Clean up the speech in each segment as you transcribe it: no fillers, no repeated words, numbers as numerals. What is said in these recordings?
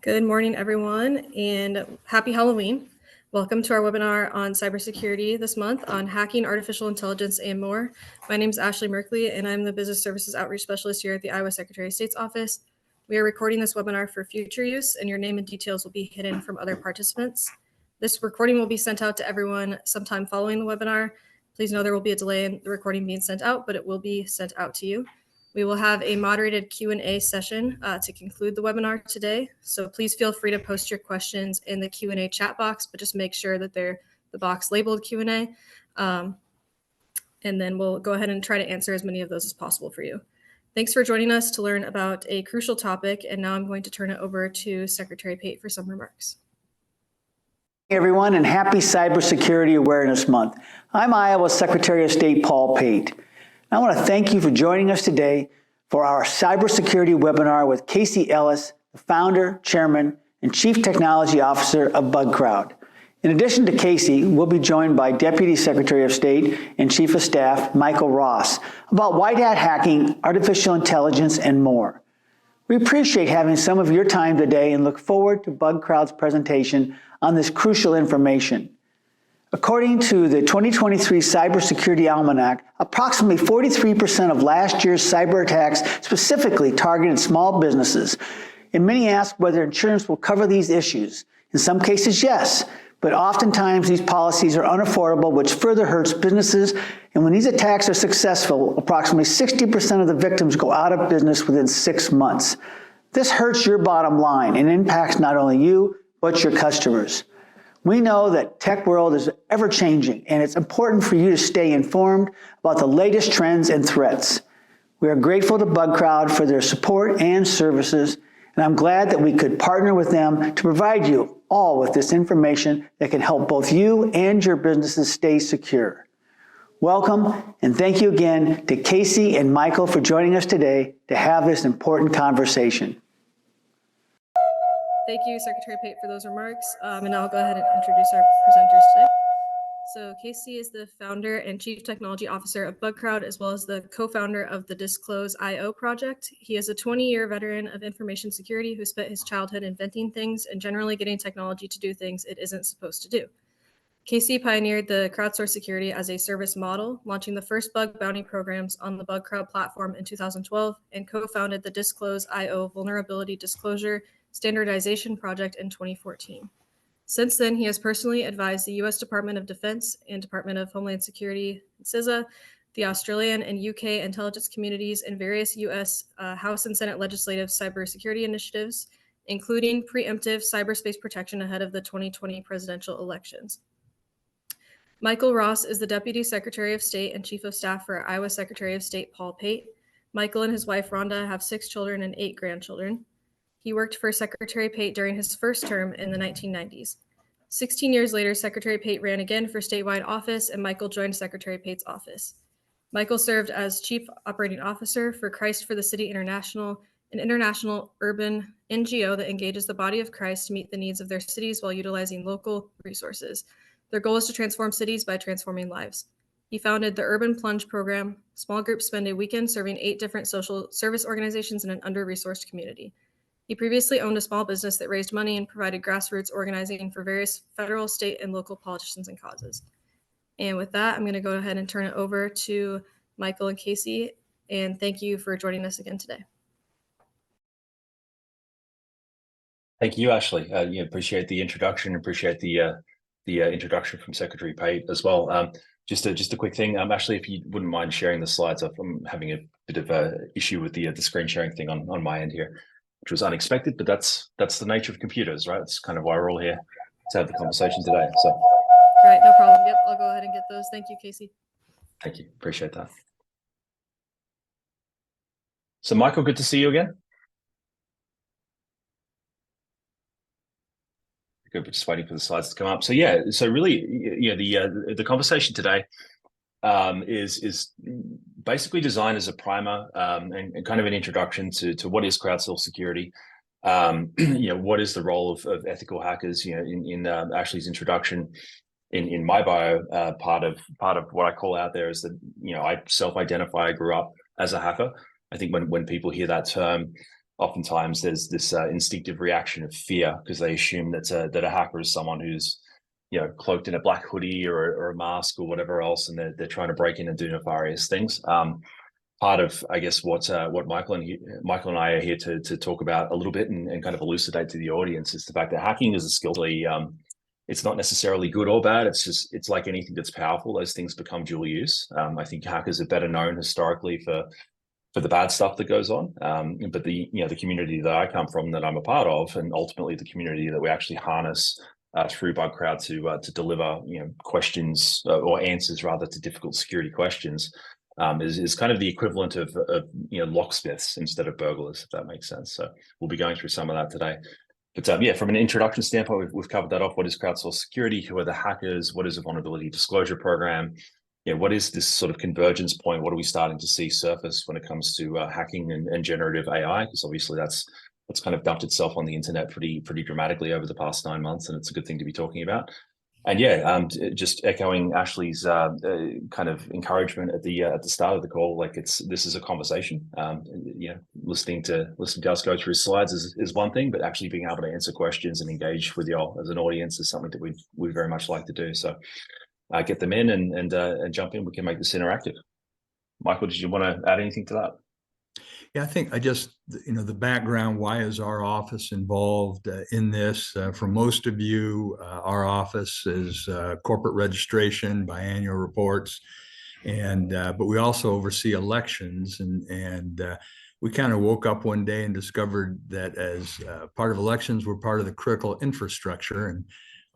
Good morning, everyone, and happy Halloween. Welcome to our webinar on cybersecurity this month on hacking, artificial intelligence, and more. My name is Ashley Merkley, and I'm the Business Services Outreach Specialist here at the Iowa Secretary of State's office. We are recording this webinar for future use, and your name and details will be hidden from other participants. This recording will be sent out to everyone sometime following the webinar. Please know there will be a delay in the recording being sent out, but it will be sent out to you. We will have a moderated Q&A session to conclude the webinar today. So please feel free to post your questions in the Q&A chat box, but just make sure that they're the box labeled Q&A. And then we'll go ahead and try to answer as many of those as possible for you. Thanks for joining us to learn about a crucial topic. And now I'm going to turn it over to Secretary Pate for some remarks. Hey everyone, and happy Cybersecurity Awareness Month. I'm Iowa Secretary of State Paul Pate. I want to thank you for joining us today for our cybersecurity webinar with Casey Ellis, the founder, chairman, and chief technology officer of Bugcrowd. In addition to Casey, we'll be joined by Deputy Secretary of State and Chief of Staff Michael Ross about white hat hacking, artificial intelligence, and more. We appreciate having some of your time today and look forward to Bugcrowd's presentation on this crucial information. According to the 2023 Cybersecurity Almanac, approximately 43% of last year's cyber attacks specifically targeted small businesses, and many ask whether insurance will cover these issues. In some cases, yes, but oftentimes these policies are unaffordable, which further hurts businesses, and when these attacks are successful, approximately 60% of the victims go out of business within 6 months. This hurts your bottom line and impacts not only you, but your customers. We know that tech world is ever changing, and it's important for you to stay informed about the latest trends and threats. We are grateful to Bugcrowd for their support and services, and I'm glad that we could partner with them to provide you all with this information that can help both you and your businesses stay secure. Welcome, and thank you again to Casey and Michael for joining us today to have this important conversation. Thank you, Secretary Pate, for those remarks. And I'll go ahead and introduce our presenters today. So Casey is the founder and chief technology officer of Bugcrowd, as well as the co-founder of the Disclose.io project. He is a 20-year veteran of information security who spent his childhood inventing things and generally getting technology to do things it isn't supposed to do. Casey pioneered the crowdsourced security as a service model, launching the first bug bounty programs on the Bugcrowd platform in 2012, and co-founded the Disclose.io vulnerability disclosure standardization project in 2014. Since then, he has personally advised the U.S. Department of Defense and Department of Homeland Security, CISA, the Australian and UK intelligence communities, and various U.S. House and Senate legislative cybersecurity initiatives, including preemptive cyberspace protection ahead of the 2020 presidential elections. Michael Ross is the Deputy Secretary of State and Chief of Staff for Iowa Secretary of State Paul Pate. Michael and his wife Rhonda have 6 children and 8 grandchildren. He worked for Secretary Pate during his first term in the 1990s. 16 years later, Secretary Pate ran again for statewide office, and Michael joined Secretary Pate's office. Michael served as Chief Operating Officer for Christ for the City International, an international urban NGO that engages the body of Christ to meet the needs of their cities while utilizing local resources. Their goal is to transform cities by transforming lives. He founded the Urban Plunge program. Small groups spend a weekend serving 8 different social service organizations in an under-resourced community. He previously owned a small business that raised money and provided grassroots organizing for various federal, state, and local politicians and causes. And with that, I'm going to go ahead and turn it over to Michael and Casey, and thank you for joining us again today. Thank you, Ashley. Appreciate the introduction. Appreciate the introduction from Secretary Pate as well. Just a quick thing, Ashley, if you wouldn't mind sharing the slides up. I'm having a bit of an issue with the screen sharing thing on my end here, which was unexpected, but that's the nature of computers, right? It's kind of why we're all here to have the conversation today. So, right, no problem. Yep, I'll go ahead and get those. Thank you, Casey. Thank you. Appreciate that. So, Michael, good to see you again. Good. We're just waiting for the slides to come up. So, yeah. So, really, the conversation today is basically designed as a primer and kind of an introduction to what is crowdsourced security. What is the role of ethical hackers? In Ashley's introduction, in my bio, part of what I call out there is that I self-identify. I grew up as a hacker. I think when people hear that term, oftentimes there's this instinctive reaction of fear because they assume that a hacker is someone who's cloaked in a black hoodie or a mask or whatever else, and they're trying to break in and do nefarious things. Part of, I guess, what Michael and I are here to talk about a little bit and kind of elucidate to the audience is the fact that hacking is a skill. It's not necessarily good or bad. It's like anything that's powerful. Those things become dual use. I think hackers are better known historically for the bad stuff that goes on. But the community that I come from, that I'm a part of, and ultimately the community that we actually harness through Bugcrowd to deliver questions or answers rather to difficult security questions, is kind of the equivalent of locksmiths instead of burglars, if that makes sense. So we'll be going through some of that today. But yeah, from an introduction standpoint, we've covered that off. What is crowdsourced security? Who are the hackers? What is a vulnerability disclosure program? What is this sort of convergence point? What are we starting to see surface when it comes to hacking and generative AI? Because obviously that's kind of dumped itself on the internet pretty dramatically over the past 9 months, and it's a good thing to be talking about. And yeah, just echoing Ashley's kind of encouragement at the start of the call, like this is a conversation. Listening to us go through slides is one thing, but actually being able to answer questions and engage with y'all as an audience is something that we very much like to do. So get them in and jump in. We can make this interactive. Michael, did you want to add anything to that? Yeah, I think the background, why is our office involved in this? For most of you, our office is corporate registration, biannual reports, but we also oversee elections. And we kind of woke up one day and discovered that as part of elections, we're part of the critical infrastructure. And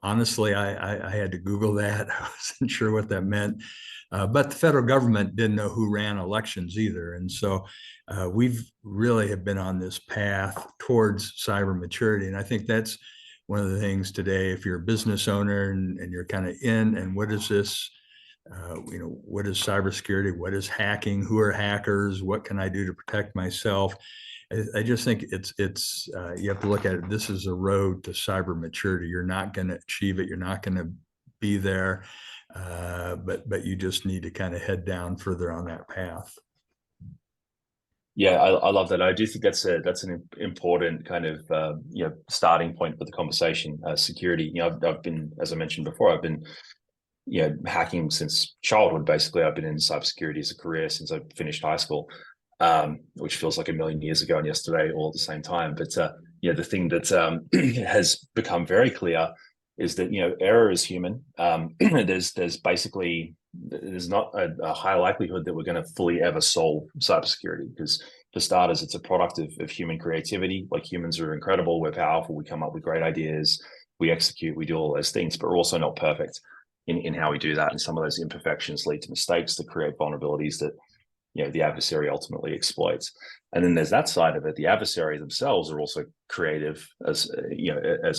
honestly, I had to Google that. I wasn't sure what that meant. But the federal government didn't know who ran elections either. And so we've really have been on this path towards cyber maturity. And I think that's one of the things today, if you're a business owner and you're kind of and what is this, what is cybersecurity? What is hacking? Who are hackers? What can I do to protect myself? I just think it's you have to look at it. This is a road to cyber maturity. You're not going to achieve it. You're not going to be there. But you just need to kind of head down further on that path. Yeah, I love that. I do think that's an important kind of starting point for the conversation. Security. I've been, as I mentioned before, I've been hacking since childhood. Basically, I've been in cybersecurity as a career since I finished high school, which feels like a million years ago and yesterday all at the same time. But the thing that has become very clear is that error is human. There's basically not a high likelihood that we're going to fully ever solve cybersecurity, because for starters, it's a product of human creativity. Like, humans are incredible, we're powerful, we come up with great ideas, we execute, we do all those things, but we're also not perfect in how we do that. And some of those imperfections lead to mistakes that create vulnerabilities that the adversary ultimately exploits. And then there's that side of it. The adversary themselves are also creative as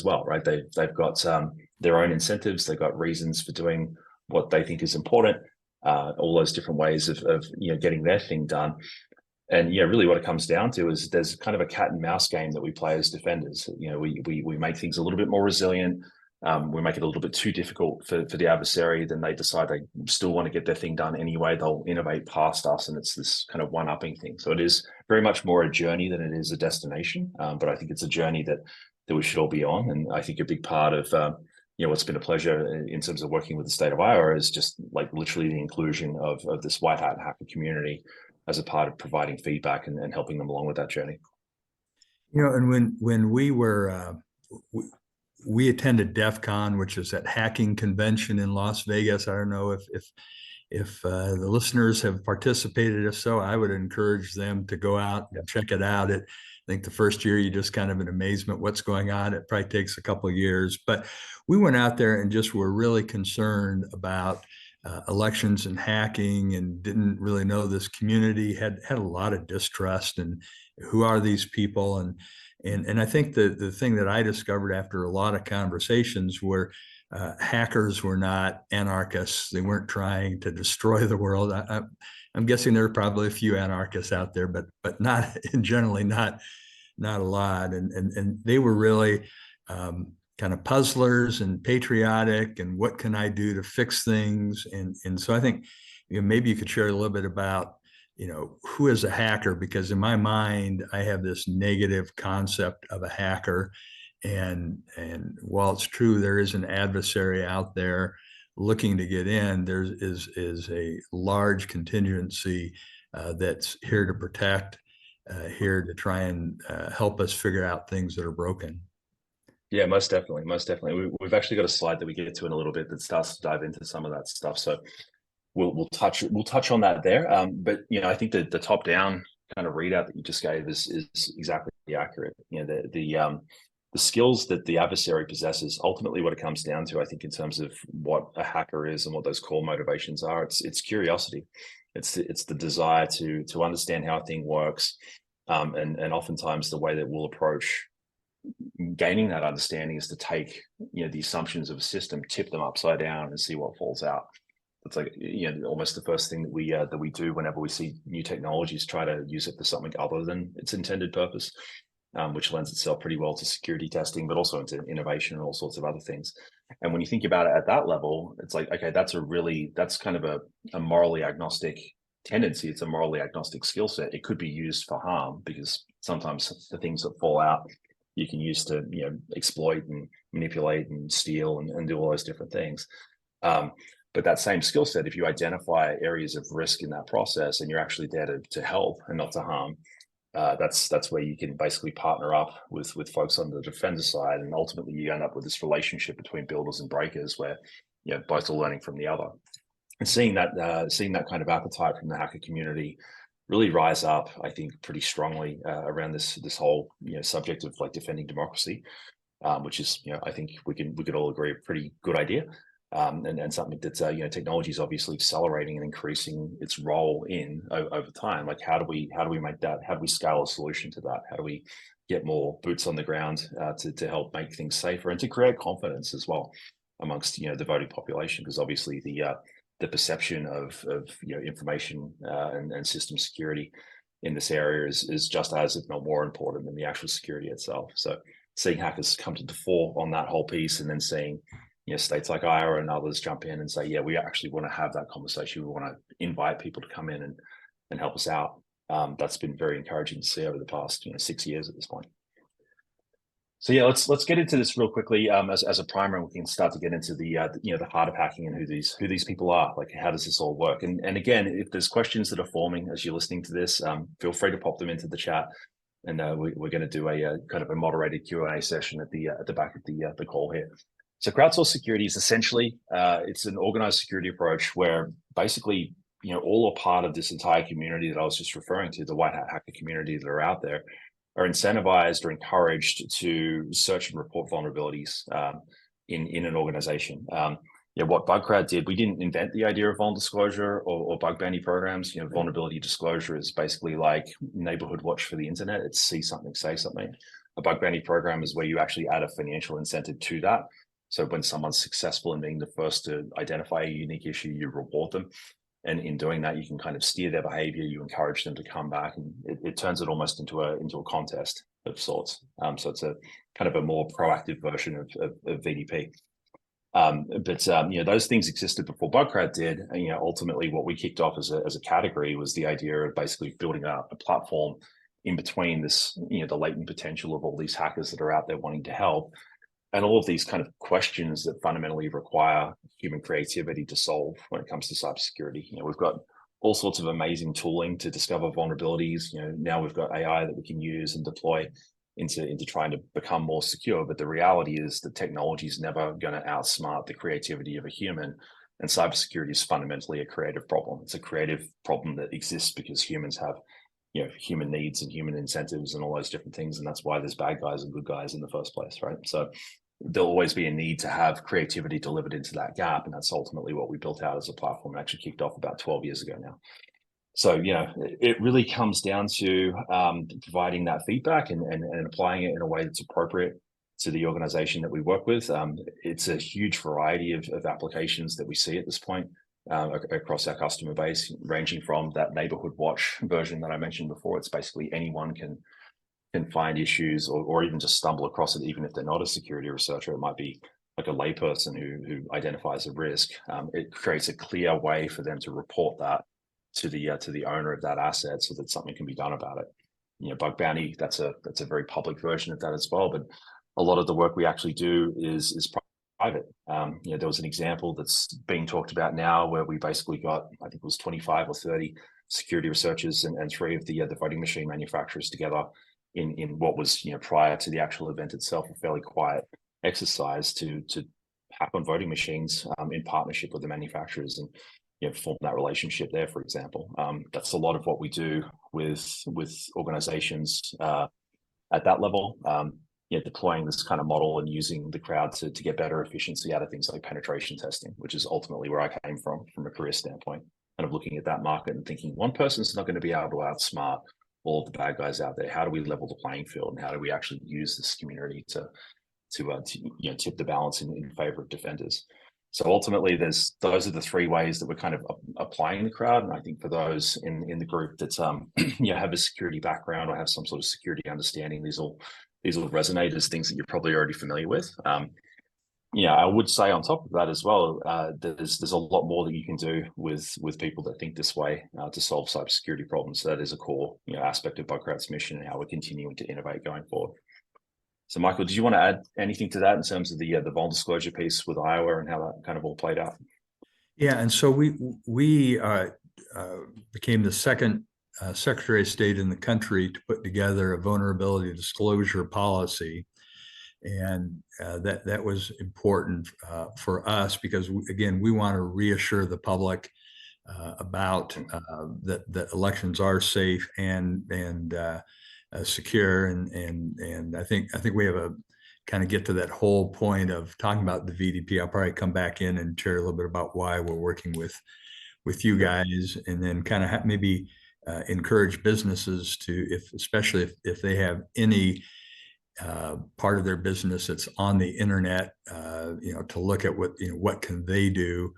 well, right? They've got their own incentives. They've got reasons for doing what they think is important. All those different ways of getting their thing done. And really what it comes down to is there's kind of a cat and mouse game that we play as defenders. We make things a little bit more resilient. We make it a little bit too difficult for the adversary. Then they decide they still want to get their thing done anyway. They'll innovate past us, and it's this kind of one-upping thing. So it is very much more a journey than it is a destination. But I think it's a journey that we should all be on. And I think a big part of what's been a pleasure in terms of working with the state of Iowa is just like literally the inclusion of this white hat hacker community as a part of providing feedback and helping them along with that journey. And when we were we attended DEF CON, which is that hacking convention in Las Vegas. I don't know if the listeners have participated. If so, I would encourage them to go out and check it out. I think the first year you just kind of in amazement what's going on. It probably takes a couple of years, but we went out there and just were really concerned about elections and hacking, and didn't really know this community, had a lot of distrust, and who are these people? And I think the thing that I discovered after a lot of conversations were hackers were not anarchists. They weren't trying to destroy the world. I'm guessing there are probably a few anarchists out there, but not generally not a lot. And they were really kind of puzzlers and patriotic, and what can I do to fix things? And so I think maybe you could share a little bit about who is a hacker? Because in my mind, I have this negative concept of a hacker. And while it's true, there is an adversary out there looking to get in, there is a large contingency that's here to protect, here to try and help us figure out things that are broken. Yeah, most definitely, most definitely. We've actually got a slide that we get to in a little bit that starts to dive into some of that stuff. So we'll touch on that there. But I think that the top down kind of readout that you just gave is exactly accurate. The skills that the adversary possesses, ultimately what it comes down to, I think, in terms of what a hacker is and what those core motivations are, it's curiosity. It's the desire to understand how a thing works. And oftentimes the way that we'll approach gaining that understanding is to take the assumptions of a system, tip them upside down, and see what falls out. It's like almost the first thing that we do whenever we see new technologies, try to use it for something other than its intended purpose, which lends itself pretty well to security testing, but also into innovation and all sorts of other things. And when you think about it at that level, it's like, okay, that's kind of a morally agnostic tendency. It's a morally agnostic skill set. It could be used for harm, because sometimes the things that fall out you can use to exploit and manipulate and steal and do all those different things. But that same skill set, if you identify areas of risk in that process and you're actually there to help and not to harm, that's where you can basically partner up with folks on the defender side, and ultimately you end up with this relationship between builders and breakers where both are learning from the other. And seeing that kind of appetite from the hacker community really rise up, I think, pretty strongly around this whole subject of like defending democracy, which is I think we could all agree a pretty good idea, and something that technology is obviously accelerating and increasing its role in over time. Like how do we make that? How do we scale a solution to that? How do we get more boots on the ground to help make things safer and to create confidence as well amongst the voting population? Because obviously the perception of information and system security in this area is just as, if not more important than the actual security itself. So seeing hackers come to the fore on that whole piece, and then seeing states like Iowa and others jump in and say, yeah, we actually want to have that conversation. We want to invite people to come in and help us out. That's been very encouraging to see over the past 6 years at this point. So yeah, let's get into this real quickly as a primer, and we can start to get into the heart of hacking and who these people are. Like, how does this all work? And again, if there's questions that are forming as you're listening to this, feel free to pop them into the chat, and we're going to do a kind of a moderated Q&A session at the back of the call here. So crowdsourced security is essentially it's an organized security approach where basically all are part of this entire community that I was just referring to, the white hat hacker community that are out there, are incentivized or encouraged to search and report vulnerabilities in an organization. What Bugcrowd did, we didn't invent the idea of vuln disclosure or bug bounty programs. Vulnerability disclosure is basically like neighborhood watch for the internet. It's see something, say something. A bug bounty program is where you actually add a financial incentive to that. So when someone's successful in being the first to identify a unique issue, you reward them. And in doing that, you can kind of steer their behavior. You encourage them to come back, and it turns it almost into a contest of sorts. So it's a kind of a more proactive version of VDP. But those things existed before Bugcrowd did. And ultimately, what we kicked off as a category was the idea of basically building a platform in between this, the latent potential of all these hackers that are out there wanting to help, and all of these kind of questions that fundamentally require human creativity to solve when it comes to cybersecurity. We've got all sorts of amazing tooling to discover vulnerabilities. Now we've got AI that we can use and deploy into trying to become more secure. But the reality is that technology is never going to outsmart the creativity of a human. And cybersecurity is fundamentally a creative problem. It's a creative problem that exists because humans have human needs and human incentives and all those different things. And that's why there's bad guys and good guys in the first place, right? So there'll always be a need to have creativity delivered into that gap. And that's ultimately what we built out as a platform. It actually kicked off about 12 years ago now. So, it really comes down to providing that feedback and applying it in a way that's appropriate to the organization that we work with. It's a huge variety of applications that we see at this point across our customer base, ranging from that neighborhood watch version that I mentioned before. It's basically anyone can find issues or even just stumble across it, even if they're not a security researcher. It might be like a layperson who identifies a risk. It creates a clear way for them to report that to the owner of that asset so that something can be done about it. Bug bounty, that's a very public version of that as well. But a lot of the work we actually do is private. There was an example that's being talked about now where we basically got, I think it was 25 or 30 security researchers and 3 of the voting machine manufacturers together in what was, prior to the actual event itself, a fairly quiet exercise to hack on voting machines in partnership with the manufacturers and form that relationship there, for example. That's a lot of what we do with organizations at that level. Deploying this kind of model and using the crowd to get better efficiency out of things like penetration testing, which is ultimately where I came from a career standpoint, kind of looking at that market and thinking one person's not going to be able to outsmart all of the bad guys out there. How do we level the playing field, and how do we actually use this community to tip the balance in favor of defenders? So ultimately, those are the 3 ways that we're kind of applying the crowd. And I think for those in the group that have a security background or have some sort of security understanding, these will resonate as things that you're probably already familiar with. I would say on top of that as well, there's a lot more that you can do with people that think this way to solve cybersecurity problems. So that is a core aspect of Bugcrowd's mission and how we're continuing to innovate going forward. So Michael, did you want to add anything to that in terms of the vulnerability disclosure piece with Iowa and how that kind of all played out? Yeah, and so we became the second Secretary of State in the country to put together a vulnerability disclosure policy. And that was important for us because, again, we want to reassure the public about that elections are safe and secure. And I think we have a kind of get to that whole point of talking about the VDP. I'll probably come back in and share a little bit about why we're working with you guys, and then kind of maybe encourage businesses to, especially if they have any part of their business that's on the internet, to look at what can they do,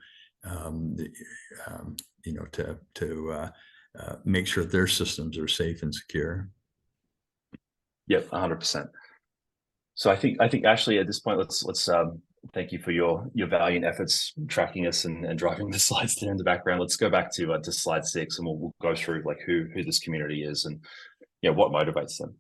to make sure their systems are safe and secure. Yep, 100%. So I think Ashley, at this point, let's thank you for your valiant efforts tracking us and driving the slides there in the background. Let's go back to slide 6, and we'll go through like who this community is and what motivates them.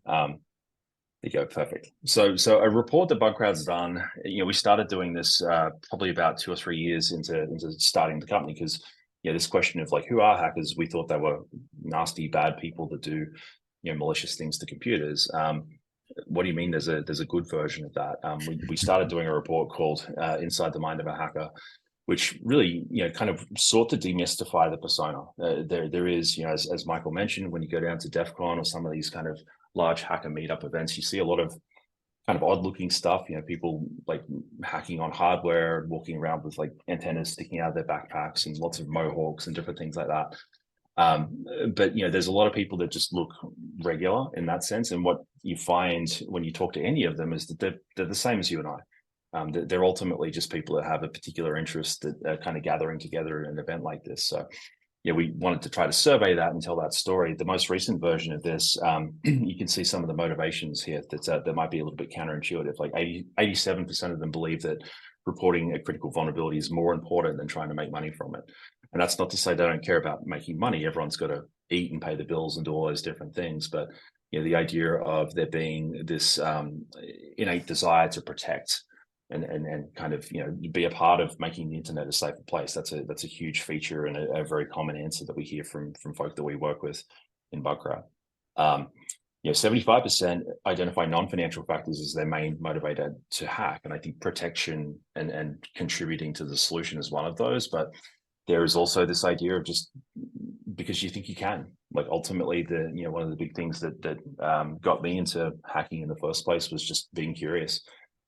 There you go, perfect. So a report that Bugcrowd's done. We started doing this probably about 2 or 3 years into starting the company because this question of like who are hackers? We thought they were nasty, bad people that do malicious things to computers. What do you mean there's a good version of that? We started doing a report called Inside the Mind of a Hacker, which really kind of sought to demystify the persona. There is, as Michael mentioned, when you go down to DEF CON or some of these kind of large hacker meetup events, you see a lot of kind of odd looking stuff, people like hacking on hardware, walking around with like antennas sticking out of their backpacks and lots of mohawks and different things like that. But there's a lot of people that just look regular in that sense. And what you find when you talk to any of them is that they're the same as you and I. They're ultimately just people that have a particular interest that are kind of gathering together in an event like this. So we wanted to try to survey that and tell that story. The most recent version of this, you can see some of the motivations here that might be a little bit counterintuitive. Like 87% of them believe that reporting a critical vulnerability is more important than trying to make money from it. And that's not to say they don't care about making money. Everyone's got to eat and pay the bills and do all those different things. But the idea of there being this innate desire to protect and kind of be a part of making the internet a safer place. That's a huge feature and a very common answer that we hear from folk that we work with in Bugcrowd. 75% identify non-financial factors as their main motivator to hack, and I think protection and contributing to the solution is one of those. But there is also this idea of just because you think you can. Like ultimately, one of the big things that got me into hacking in the first place was just being curious,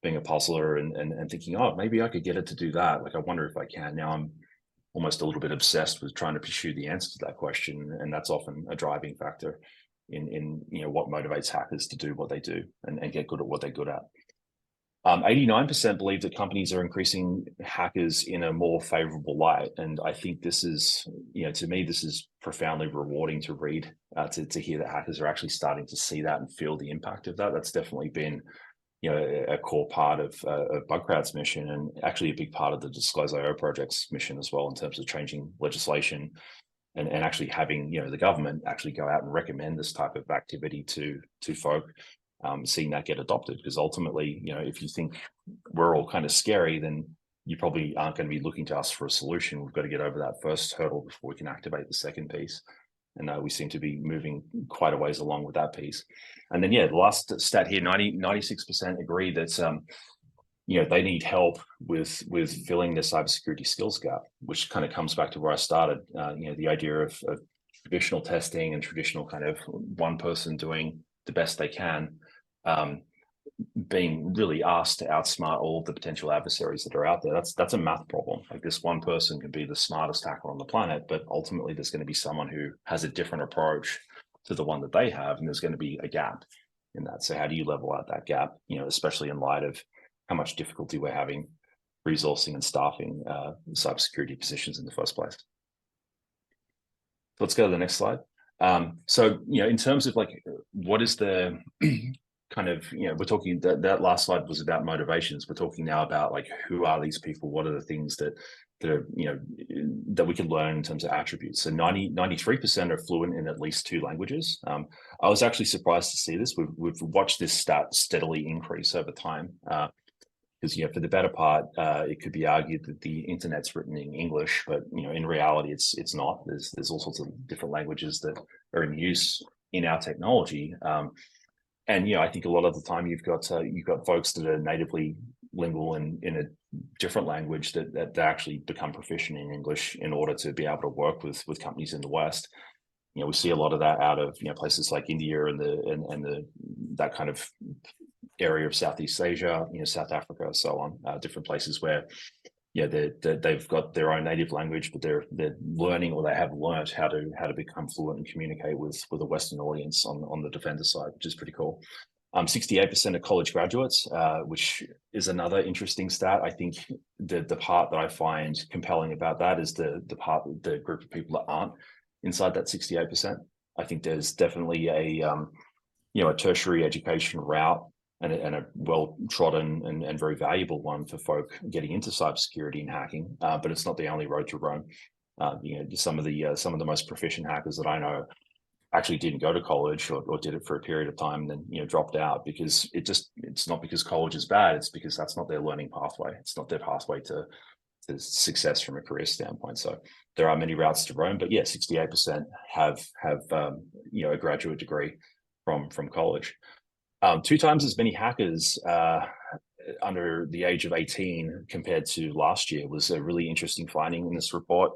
being a puzzler and thinking, oh, maybe I could get it to do that. Like, I wonder if I can. Now I'm almost a little bit obsessed with trying to pursue the answer to that question. And that's often a driving factor in what motivates hackers to do what they do and get good at what they're good at. 89% believe that companies are increasing hackers in a more favorable light. And I think this is, to me, this is profoundly rewarding to read, to hear that hackers are actually starting to see that and feel the impact of that. That's definitely been a core part of Bugcrowd's mission, and actually a big part of the Disclose.io project's mission as well, in terms of changing legislation and actually having, the government actually go out and recommend this type of activity to folk, seeing that get adopted. Because ultimately, if you think we're all kind of scary, then you probably aren't going to be looking to us for a solution. We've got to get over that first hurdle before we can activate the second piece. And we seem to be moving quite a ways along with that piece. And then, the last stat here, 96% agree that, they need help with filling the cybersecurity skills gap, which kind of comes back to where I started. The idea of traditional testing and traditional kind of one person doing the best they can, being really asked to outsmart all of the potential adversaries that are out there. That's a math problem. Like, this one person can be the smartest hacker on the planet, but ultimately there's going to be someone who has a different approach to the one that they have, and there's going to be a gap in that. So how do you level out that gap, especially in light of how much difficulty we're having resourcing and staffing cybersecurity positions in the first place? Let's go to the next slide. So, in terms of like, what is the kind of, we're talking that last slide was about motivations. We're talking now about like, who are these people? What are the things that are, that we can learn in terms of attributes? So 93% are fluent in at least 2 languages. I was actually surprised to see this. We've watched this stat steadily increase over time. Because for the better part, it could be argued that the internet's written in English, but in reality, it's not. There's all sorts of different languages that are in use in our technology, and I think a lot of the time you've got folks that are natively lingual in a different language that actually become proficient in English in order to be able to work with companies in the West. We see a lot of that out of places like India and that kind of area of Southeast Asia, South Africa, so on, different places where, they've got their own native language, but they're learning, or they have learned how to become fluent and communicate with a Western audience on the defender side, which is pretty cool. 68% of college graduates, which is another interesting stat. I think the part that I find compelling about that is the group of people that aren't inside that 68%. I think there's definitely a tertiary education route and a well-trodden and very valuable one for folk getting into cybersecurity and hacking, but it's not the only road to Rome. Some of the most proficient hackers that I know actually didn't go to college or did it for a period of time, and then dropped out because it's not because college is bad. It's because that's not their learning pathway. It's not their pathway to success from a career standpoint. So there are many routes to Rome, but 68% have a graduate degree from college. 2 times as many hackers under the age of 18 compared to last year was a really interesting finding in this report.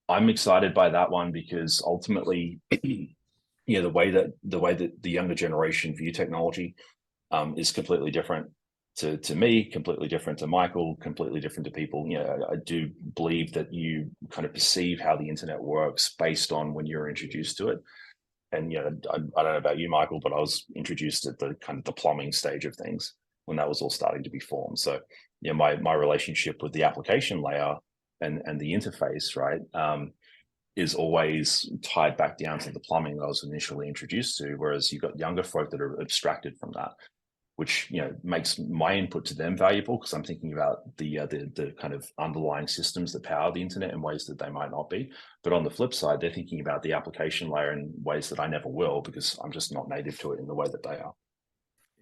I'm excited by that one because ultimately, the way that the younger generation view technology is completely different to me, completely different to Michael, completely different to people. I do believe that you kind of perceive how the internet works based on when you're introduced to it. And I don't know about you, Michael, but I was introduced at the kind of the plumbing stage of things when that was all starting to be formed. So my relationship with the application layer and the interface, right, is always tied back down to the plumbing that I was initially introduced to. Whereas you've got younger folk that are abstracted from that, which makes my input to them valuable because I'm thinking about the kind of underlying systems that power the internet in ways that they might not be. But on the flip side, they're thinking about the application layer in ways that I never will because I'm just not native to it in the way that they are.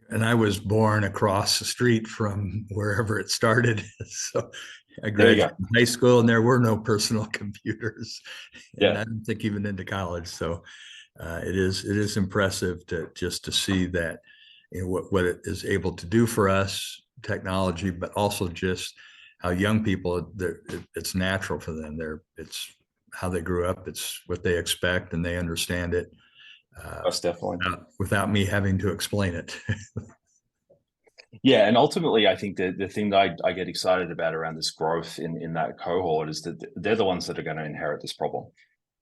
And I was born across the street from wherever it started. So I graduated from high school and there were no personal computers. And I didn't think even into college. So it is impressive to see that what it is able to do for us, technology, but also just how young people, it's natural for them. It's how they grew up. It's what they expect and they understand it. Most definitely. Without me having to explain it. Yeah, and ultimately, I think the thing that I get excited about around this growth in that cohort is that they're the ones that are going to inherit this problem.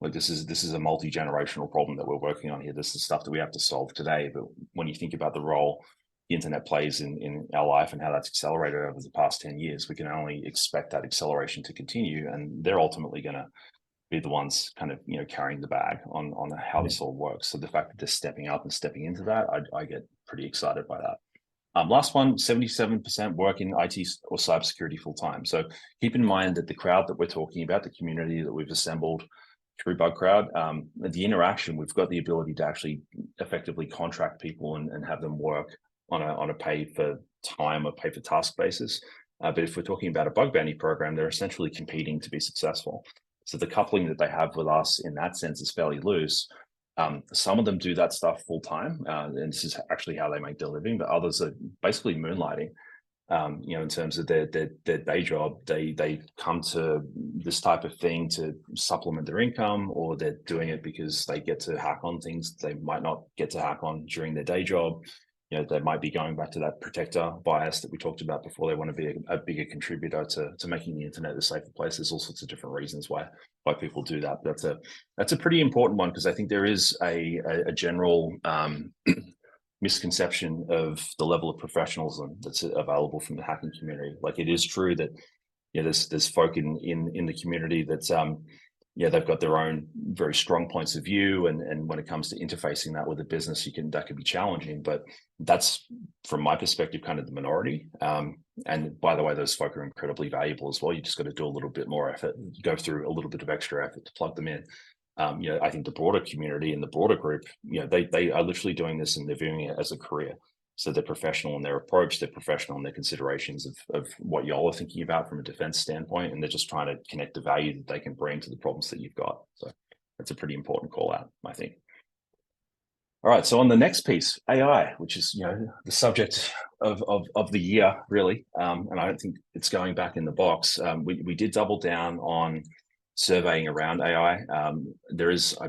Like this is a multi-generational problem that we're working on here. This is stuff that we have to solve today. But when you think about the role the internet plays in our life and how that's accelerated over the past 10 years, we can only expect that acceleration to continue. And they're ultimately going to be the ones kind of carrying the bag on how this all works. So the fact that they're stepping up and stepping into that, I get pretty excited by that. Last one, 77% work in IT or cybersecurity full time. So keep in mind that the crowd that we're talking about, the community that we've assembled through Bugcrowd. The interaction, we've got the ability to actually effectively contract people and have them work on a pay for time or pay for task basis. But if we're talking about a bug bounty program, they're essentially competing to be successful. So the coupling that they have with us in that sense is fairly loose. Some of them do that stuff full time, and this is actually how they make their living, but others are basically moonlighting. In terms of their day job, they come to this type of thing to supplement their income, or they're doing it because they get to hack on things they might not get to hack on during their day job. They might be going back to that protector bias that we talked about before. They want to be a bigger contributor to making the internet a safer place. There's all sorts of different reasons why people do that. That's a pretty important one, because I think there is a general misconception of the level of professionalism that's available from the hacking community. Like, it is true that there's folk in the community that's they've got their own very strong points of view, and when it comes to interfacing that with a business, that could be challenging. But that's, from my perspective, kind of the minority. And by the way, those folk are incredibly valuable as well. You just got to do a little bit more effort, go through a little bit of extra effort to plug them in. I think the broader community and the broader group, they are literally doing this and they're viewing it as a career. So they're professional in their approach, they're professional in their considerations of what y'all are thinking about from a defense standpoint, and they're just trying to connect the value that they can bring to the problems that you've got. So that's a pretty important call out, I think. All right, so on the next piece, AI, which is the subject of the year, really, and I don't think it's going back in the box. We did double down on surveying around AI. I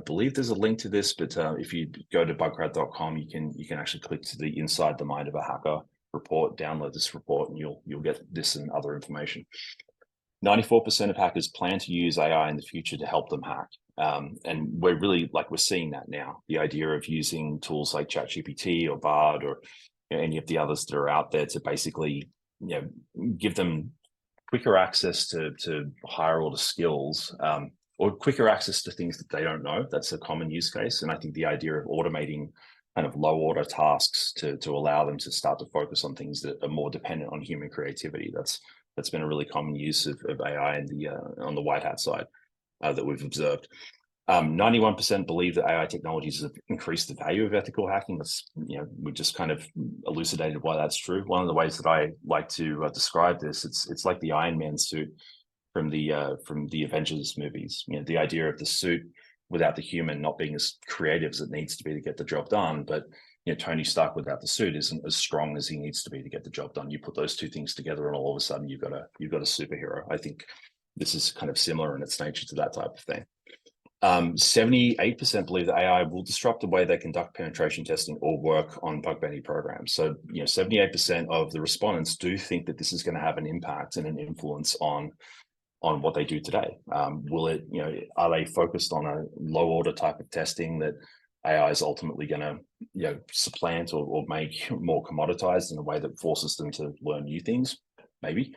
believe there's a link to this, but if you go to bugcrowd.com, you can actually click to the Inside the Mind of a Hacker report, download this report, and you'll get this and other information. 94% of hackers plan to use AI in the future to help them hack. And we're seeing that now. The idea of using tools like ChatGPT or Bard or any of the others that are out there to basically give them quicker access to higher order skills, or quicker access to things that they don't know. That's a common use case. And I think the idea of automating kind of low order tasks to allow them to start to focus on things that are more dependent on human creativity. That's been a really common use of AI on the white hat side that we've observed. 91% believe that AI technologies have increased the value of ethical hacking. We just kind of elucidated why that's true. One of the ways that I like to describe this, it's like the Iron Man suit from the Avengers movies. The idea of the suit without the human not being as creative as it needs to be to get the job done, but Tony Stark without the suit isn't as strong as he needs to be to get the job done. You put those two things together, and all of a sudden you've got a superhero. I think this is kind of similar in its nature to that type of thing. 78% believe that AI will disrupt the way they conduct penetration testing or work on bug bounty programs. So, 78% of the respondents do think that this is going to have an impact and an influence on what they do today. Will it, are they focused on a low order type of testing that AI is ultimately going to, supplant or make more commoditized in a way that forces them to learn new things? Maybe.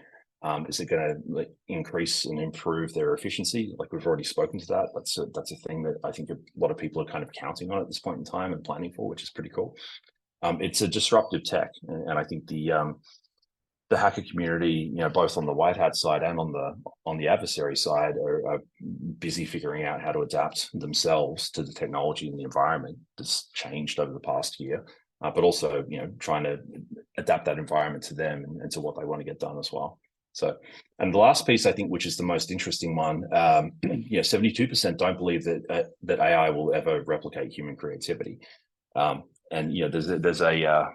Is it going to increase and improve their efficiency? Like, we've already spoken to that. That's a thing that I think a lot of people are kind of counting on at this point in time and planning for, which is pretty cool. It's a disruptive tech, and I think the hacker community, both on the white hat side and on the adversary side, are busy figuring out how to adapt themselves to the technology and the environment that's changed over the past year, but also trying to adapt that environment to them and to what they want to get done as well. So, and the last piece, I think, which is the most interesting one, 72% don't believe that AI will ever replicate human creativity. And there's the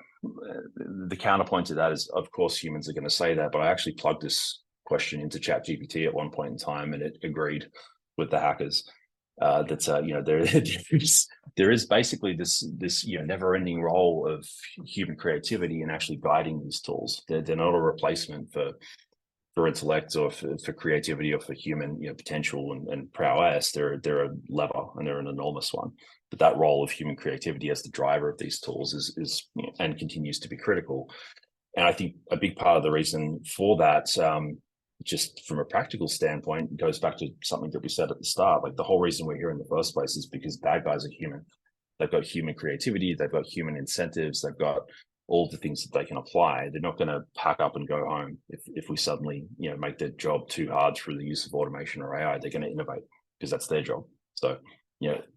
counterpoint to that is, of course, humans are going to say that, but I actually plugged this question into ChatGPT at one point in time, and it agreed with the hackers that there is basically this never-ending role of human creativity in actually guiding these tools. They're not a replacement for intellect or for creativity or for human potential and prowess. They're a lever, and they're an enormous one. But that role of human creativity as the driver of these tools is and continues to be critical. And I think a big part of the reason for that, just from a practical standpoint, goes back to something that we said at the start. Like, the whole reason we're here in the first place is because bad guys are human. They've got human creativity, they've got human incentives, they've got all the things that they can apply. They're not going to pack up and go home if we suddenly make their job too hard through the use of automation or AI. They're going to innovate because that's their job. So,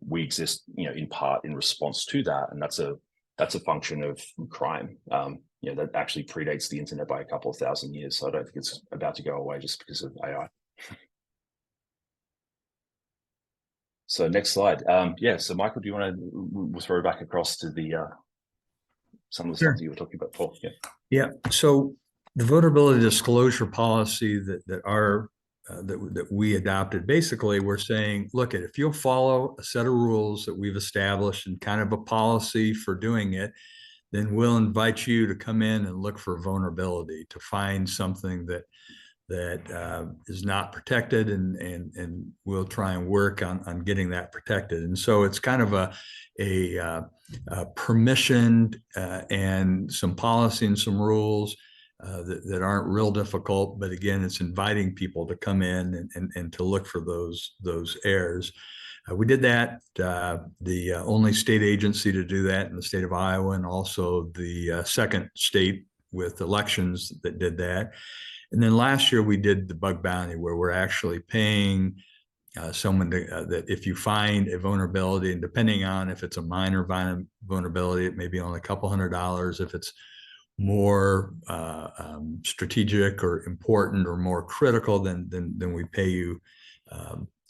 we exist, in part in response to that, and that's a function of crime. That actually predates the internet by a couple of thousand years. So I don't think it's about to go away just because of AI. So next slide. So Michael, do you want to, we'll throw back across to the some of the stuff that you were talking about, Paul? Yeah. So the vulnerability disclosure policy that we adopted, basically we're saying, look, if you'll follow a set of rules that we've established and kind of a policy for doing it, then we'll invite you to come in and look for vulnerability, to find something that is not protected, and we'll try and work on getting that protected. And so it's kind of a permissioned and some policy and some rules that aren't real difficult, but again, it's inviting people to come in and to look for those errors. We did that, the only state agency to do that in the state of Iowa, and also the second state with elections that did that. And then last year we did the bug bounty, where we're actually paying someone that if you find a vulnerability, and depending on if it's a minor vulnerability, it may be only a couple $100. If it's more strategic or important or more critical, then we pay you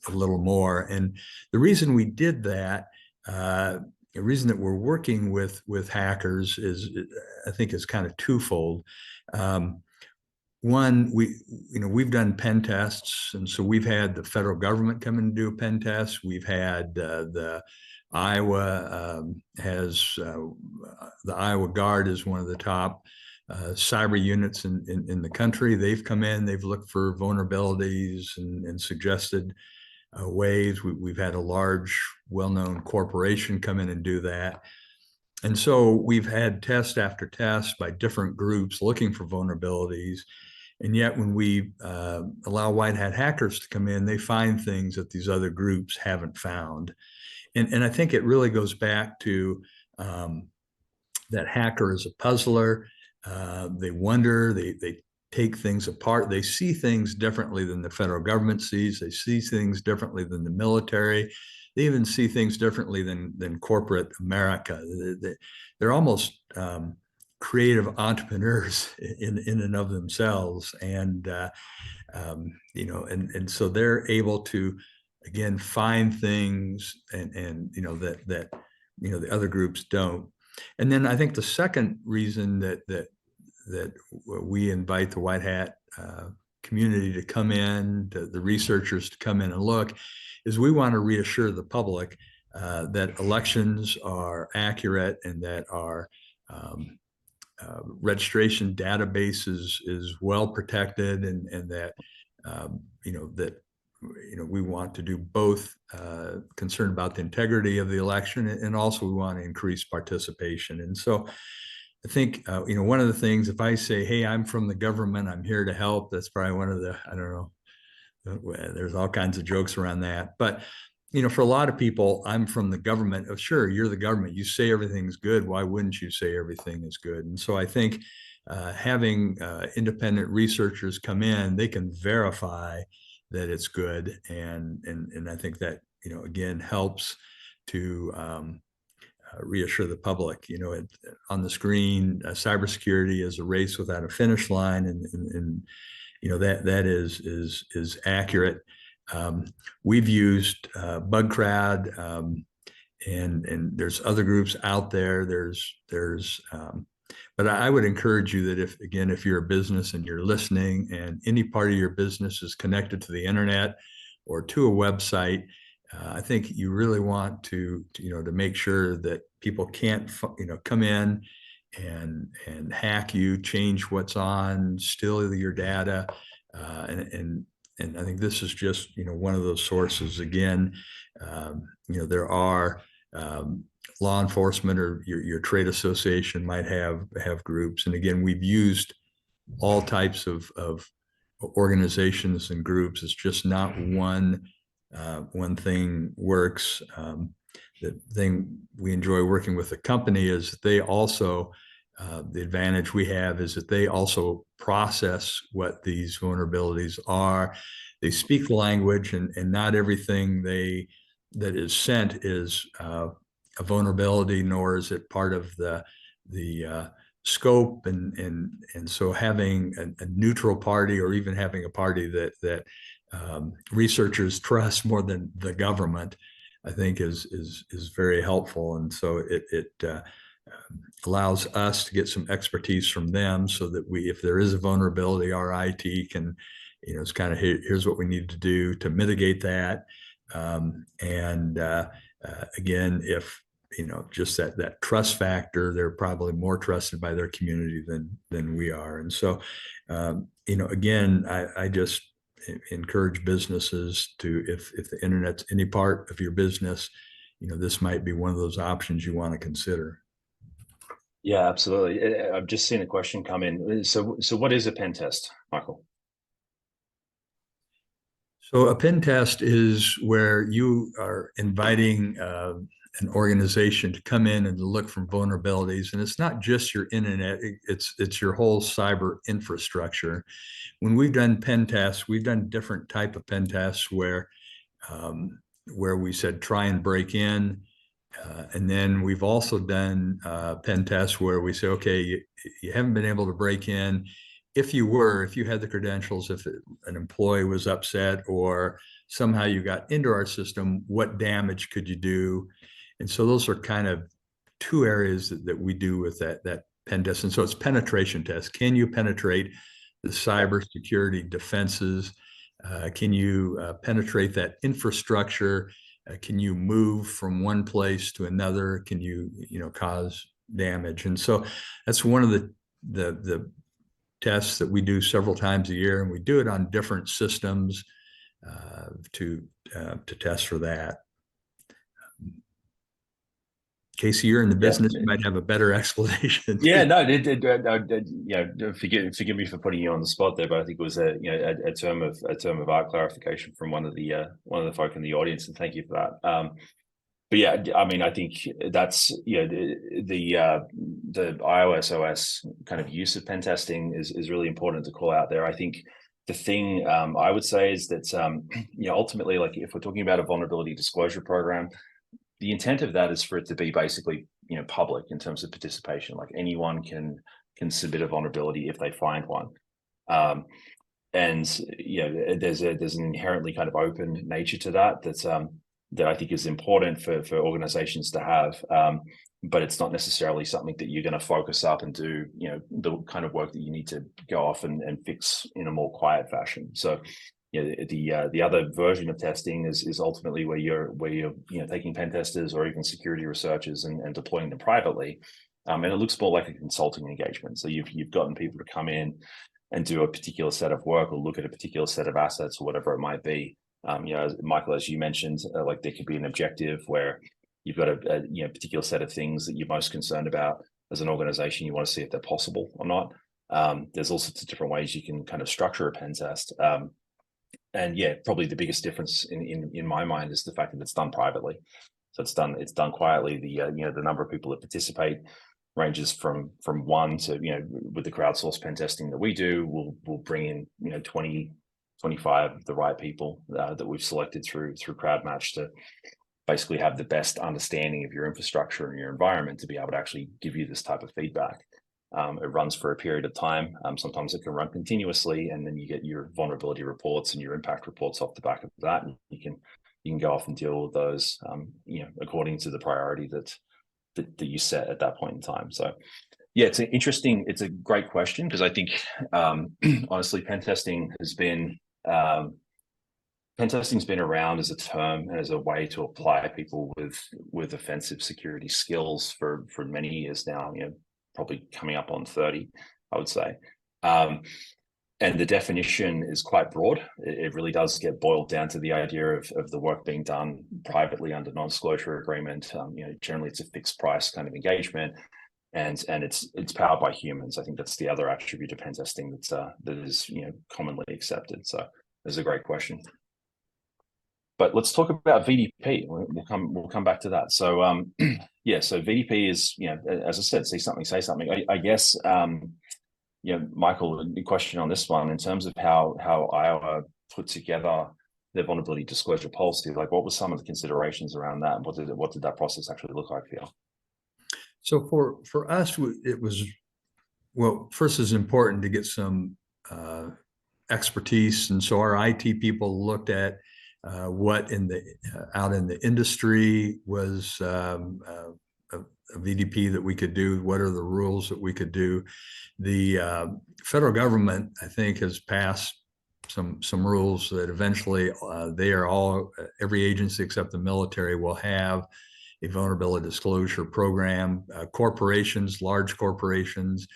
a little more. And the reason we did that, the reason that we're working with hackers is, I think, is kind of twofold. One, we've done pen tests, and so we've had the federal government come in and do a pen test. We've had the Iowa has the Iowa Guard is one of the top cyber units in the country. They've come in, they've looked for vulnerabilities and suggested ways. We've had a large, well-known corporation come in and do that. And so we've had test after test by different groups looking for vulnerabilities. And yet when we allow white hat hackers to come in, they find things that these other groups haven't found. And I think it really goes back to that hacker is a puzzler. They wonder, they take things apart. They see things differently than the federal government sees. They see things differently than the military. They even see things differently than corporate America. They're almost creative entrepreneurs in and of themselves, and and so they're able to, again, find things and that the other groups don't. And then I think the second reason that we invite the white hat community to come in, the researchers to come in and look, is we want to reassure the public that elections are accurate, and that our registration database is well protected, and that we want to do both, concerned about the integrity of the election, and also we want to increase participation. And so I think, one of the things, if I say, hey, I'm from the government, I'm here to help, that's probably one of the, I don't know, there's all kinds of jokes around that. But, for a lot of people, I'm from the government. Oh, sure, you're the government. You say everything's good. Why wouldn't you say everything is good? And so I think having independent researchers come in, they can verify that it's good. And I think that, again, helps to reassure the public. On the screen, cybersecurity is a race without a finish line, and that is accurate. We've used Bugcrowd, and there's other groups out there. But I would encourage you that if you're a business and you're listening, and any part of your business is connected to the internet or to a website, I think you really want to make sure that people can't come in and hack you, change what's on, steal your data, and I think this is just one of those sources. Again, there are law enforcement, or your trade association might have groups, and again, we've used all types of organizations and groups. It's just not one thing works. The thing we enjoy working with the company is they also, the advantage we have is that they also process what these vulnerabilities are. They speak the language, and not everything they that is sent is a vulnerability, nor is it part of the scope. And so having a neutral party, or even having a party that researchers trust more than the government, I think is very helpful. And so it allows us to get some expertise from them, so that if there is a vulnerability, our IT can, it's kind of, here's what we need to do to mitigate that. Again, if just that trust factor, they're probably more trusted by their community than we are. And so, again, I just encourage businesses to, if the internet's any part of your business, this might be one of those options you want to consider. Yeah, absolutely. I've just seen a question come in. So what is a pen test, Michael? So a pen test is where you are inviting an organization to come in and to look for vulnerabilities. And it's not just your internet, it's your whole cyber infrastructure. When we've done pen tests, we've done different type of pen tests where we said, try and break in. And then we've also done pen tests where we say, okay, you haven't been able to break in. If you had the credentials, if an employee was upset or somehow you got into our system, what damage could you do? And so those are kind of two areas that we do with that pen test. And so it's penetration test. Can you penetrate the cybersecurity defenses? Can you penetrate that infrastructure? Can you move from one place to another? Can you, cause damage? And so that's one of the tests that we do several times a year, and we do it on different systems to test for that. Casey, you're in the business, you might have a better explanation. Yeah, no, forgive me for putting you on the spot there, but I think it was a term of art clarification from one of the folk in the audience, and thank you for that. But yeah, I mean, I think that's the iOS OS kind of use of pen testing is really important to call out there. I think the thing I would say is that ultimately, like if we're talking about a vulnerability disclosure program, the intent of that is for it to be basically public in terms of participation. Like anyone can submit a vulnerability if they find one, and there's an inherently kind of open nature to that that I think is important for organizations to have. But it's not necessarily something that you're going to focus up and do the kind of work that you need to go off and fix in a more quiet fashion. So the other version of testing is ultimately where you're taking pen testers or even security researchers and deploying them privately, and it looks more like a consulting engagement. So you've gotten people to come in and do a particular set of work or look at a particular set of assets or whatever it might be. Michael, as you mentioned, like there could be an objective where you've got a particular set of things that you're most concerned about as an organization. You want to see if they're possible or not. There's all sorts of different ways you can kind of structure a pen test. And yeah, probably the biggest difference in my mind is the fact that it's done privately. So it's done quietly. The number of people that participate ranges from one to, with the crowdsourced pen testing that we do, we'll bring in 20, 25 of the right people that we've selected through CrowdMatch to basically have the best understanding of your infrastructure and your environment to be able to actually give you this type of feedback. It runs for a period of time. Sometimes it can run continuously, and then you get your vulnerability reports and your impact reports off the back of that, and you can go off and deal with those, according to the priority that you set at that point in time. So, yeah, it's a great question, because I think honestly, pen testing's been around as a term and as a way to apply people with offensive security skills for many years now. Probably coming up on 30, I would say. And the definition is quite broad. It really does get boiled down to the idea of the work being done privately under non-disclosure agreement. Generally it's a fixed price kind of engagement, and it's powered by humans. I think that's the other attribute of pen testing that is commonly accepted. So that's a great question. But let's talk about VDP. We'll come back to that. So yeah, so VDP is, as I said, see something, say something. I guess Michael, the question on this one in terms of how Iowa put together their vulnerability disclosure policy. Like, what were some of the considerations around that, and what did that process actually look like for you? So for us, it was, well, first it's important to get some expertise, and so our IT people looked at what out in the industry was a VDP that we could do. What are the rules that we could do? The federal government, I think, has passed some rules that eventually they are all, every agency except the military will have a vulnerability disclosure program. Corporations, large corporations,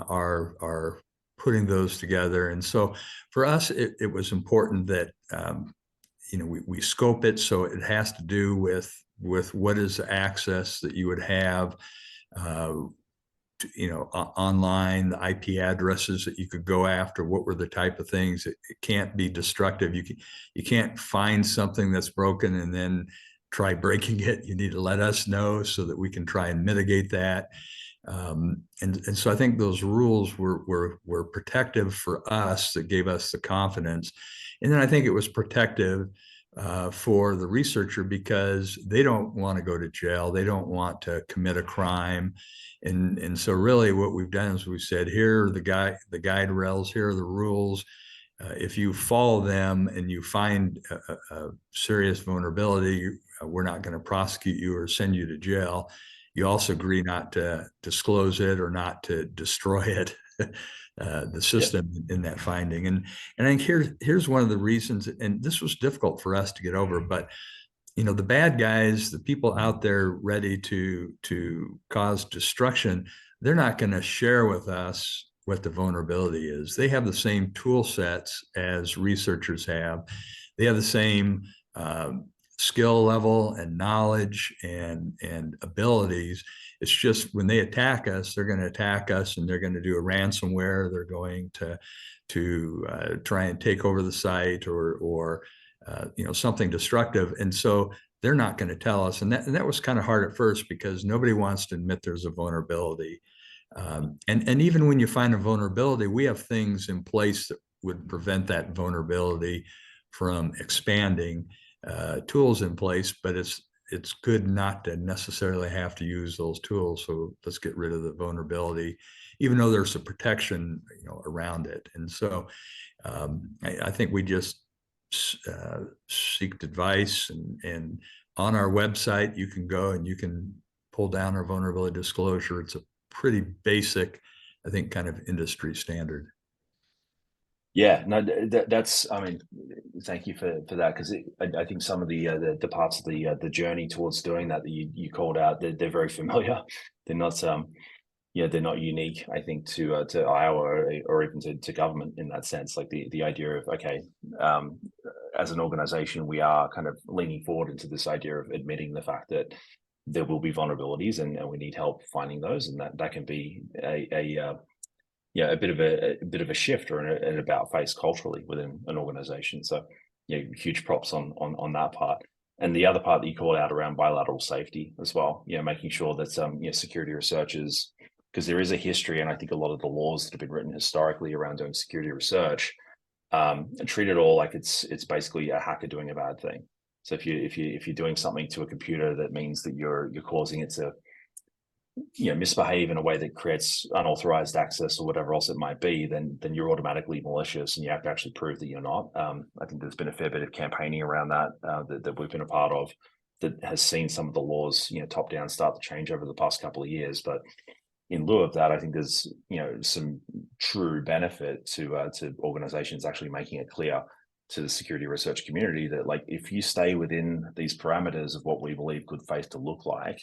are putting those together. And so for us, it was important that we scope it, so it has to do with what is the access that you would have, online, the IP addresses that you could go after. What were the type of things? It can't be destructive. You can't find something that's broken and then try breaking it. You need to let us know so that we can try and mitigate that. And so I think those rules were protective for us, that gave us the confidence. And then I think it was protective for the researcher, because they don't want to go to jail. They don't want to commit a crime. And so really what we've done is we've said, here are the guide rails, here are the rules. If you follow them and you find a serious vulnerability, we're not going to prosecute you or send you to jail. You also agree not to disclose it or not to destroy it, the system in that finding. And I think here's one of the reasons, and this was difficult for us to get over, but the bad guys, the people out there ready to cause destruction, they're not going to share with us what the vulnerability is. They have the same tool sets as researchers have. They have the same skill level and knowledge and abilities. It's just when they attack us, they're going to attack us, and they're going to do a ransomware. They're going to try and take over the site or something destructive. And so they're not going to tell us. And that was kind of hard at first, because nobody wants to admit there's a vulnerability. And even when you find a vulnerability, we have things in place that would prevent that vulnerability from expanding, tools in place, but it's good not to necessarily have to use those tools. So let's get rid of the vulnerability, even though there's a protection around it. And so I think we just seeked advice, and on our website you can go and you can pull down our vulnerability disclosure. It's a pretty basic, I think, kind of industry standard. Yeah, no, that's, I mean, thank you for that, because I think some of the parts of the journey towards doing that you called out, they're very familiar. They're not they're not unique, I think, to Iowa or even to government in that sense. Like the idea of, okay, as an organization, we are kind of leaning forward into this idea of admitting the fact that there will be vulnerabilities, and we need help finding those, and that can be a bit of a shift or an about face culturally within an organization. So huge props on that part. And the other part that you called out around bilateral safety as well, making sure that security researchers, because there is a history, and I think a lot of the laws that have been written historically around doing security research treat it all like it's basically a hacker doing a bad thing. So if you're doing something to a computer that means that you're causing it to misbehave in a way that creates unauthorized access or whatever else it might be, then you're automatically malicious, and you have to actually prove that you're not. I think there's been a fair bit of campaigning around that we've been a part of, that has seen some of the laws top down start to change over the past couple of years. But in lieu of that, I think there's some true benefit to organizations actually making it clear to the security research community that, like, if you stay within these parameters of what we believe good faith to look like,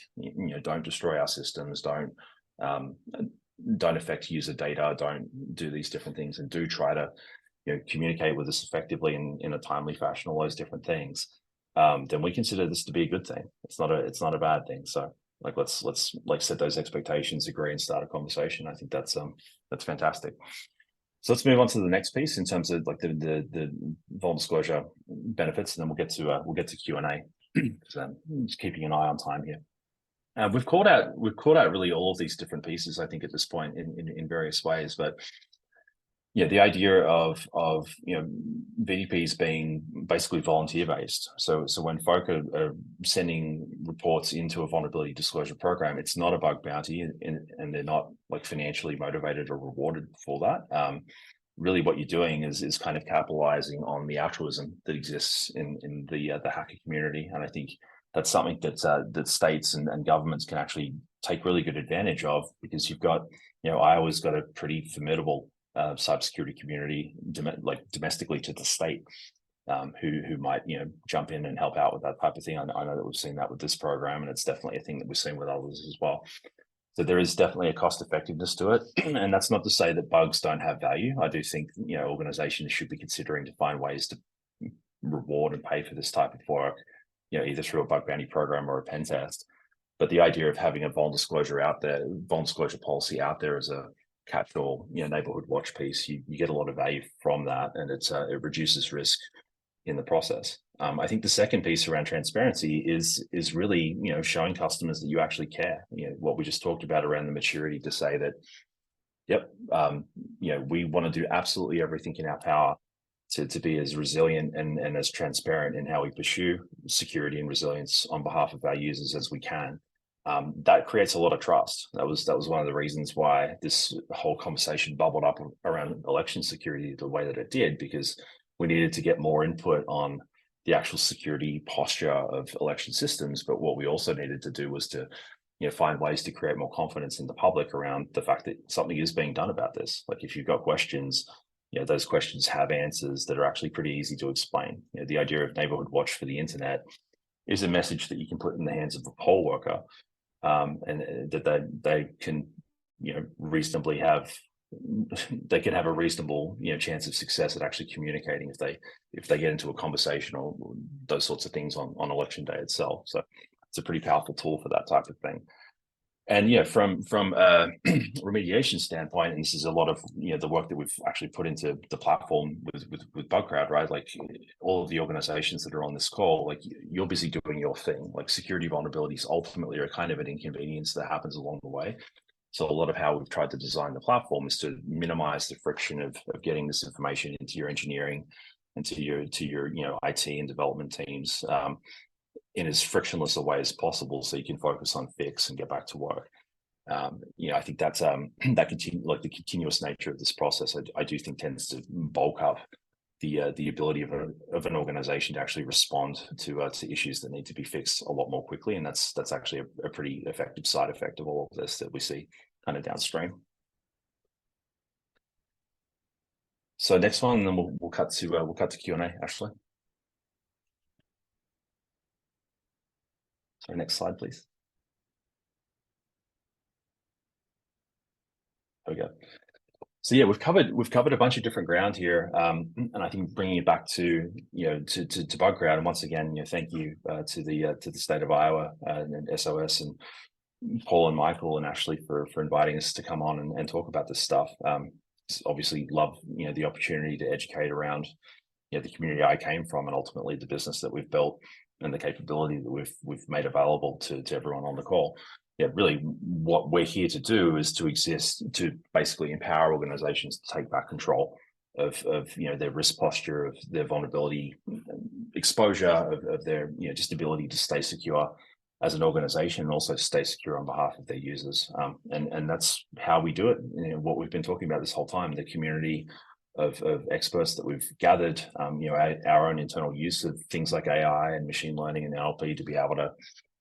don't destroy our systems, don't affect user data, don't do these different things, and do try to communicate with us effectively in a timely fashion, all those different things, then we consider this to be a good thing. It's not a bad thing. So let's set those expectations, agree, and start a conversation. I think that's fantastic. So let's move on to the next piece in terms of the vulnerability disclosure benefits, and then we'll get to Q&A. So just keeping an eye on time here. We've called out really all of these different pieces, I think, at this point in various ways. But the idea of VDPs being basically volunteer based. So when folk are sending reports into a vulnerability disclosure program, it's not a bug bounty, and they're not like financially motivated or rewarded for that. Really, what you're doing is kind of capitalizing on the altruism that exists in the hacker community, and I think that's something that states and governments can actually take really good advantage of, because you've got, Iowa's got a pretty formidable cybersecurity community, domestically to the state, who might jump in and help out with that type of thing. I know that we've seen that with this program, and it's definitely a thing that we've seen with others as well. So there is definitely a cost effectiveness to it, and that's not to say that bugs don't have value. I do think organizations should be considering to find ways to reward and pay for this type of work, either through a bug bounty program or a pen test. But the idea of having a vulnerability disclosure policy out there as a catch-all, neighborhood watch piece, you get a lot of value from that, and it reduces risk in the process. I think the second piece around transparency is really showing customers that you actually care. What we just talked about around the maturity to say that, yep, we want to do absolutely everything in our power to be as resilient and as transparent in how we pursue security and resilience on behalf of our users as we can. That creates a lot of trust. That was one of the reasons why this whole conversation bubbled up around election security the way that it did, because we needed to get more input on the actual security posture of election systems. But what we also needed to do was to find ways to create more confidence in the public around the fact that something is being done about this. Like, if you've got questions, those questions have answers that are actually pretty easy to explain. The idea of neighborhood watch for the internet is a message that you can put in the hands of a poll worker, and that they can reasonably have a reasonable chance of success at actually communicating if they get into a conversation or those sorts of things on election day itself. So it's a pretty powerful tool for that type of thing. And from a remediation standpoint, and this is a lot of the work that we've actually put into the platform with Bugcrowd, right? Like, all of the organizations that are on this call, like, you're busy doing your thing. Like, security vulnerabilities ultimately are kind of an inconvenience that happens along the way. So a lot of how we've tried to design the platform is to minimize the friction of getting this information into your engineering and to your IT and development teams in as frictionless a way as possible, so you can focus on fix and get back to work. I think that's the continuous nature of this process. I do think tends to bulk up the ability of an organization to actually respond to issues that need to be fixed a lot more quickly, and that's actually a pretty effective side effect of all of this that we see kind of downstream. So next one, and then we'll cut to Q&A. Ashley. So next slide, please. There we go. So yeah, we've covered a bunch of different ground here, and I think bringing it back to to Bugcrowd, and once again, thank you to the state of Iowa and SOS and Paul and Michael and Ashley for inviting us to come on and talk about this stuff. Obviously, love the opportunity to educate around the community I came from, and ultimately the business that we've built and the capability that we've made available to everyone on the call. Yeah, really what we're here to do is to exist to basically empower organizations to take back control of their risk posture, of their vulnerability exposure, of their just ability to stay secure as an organization, and also stay secure on behalf of their users. And that's how we do it. What we've been talking about this whole time, the community of experts that we've gathered, our own internal use of things like AI and machine learning and NLP to be able to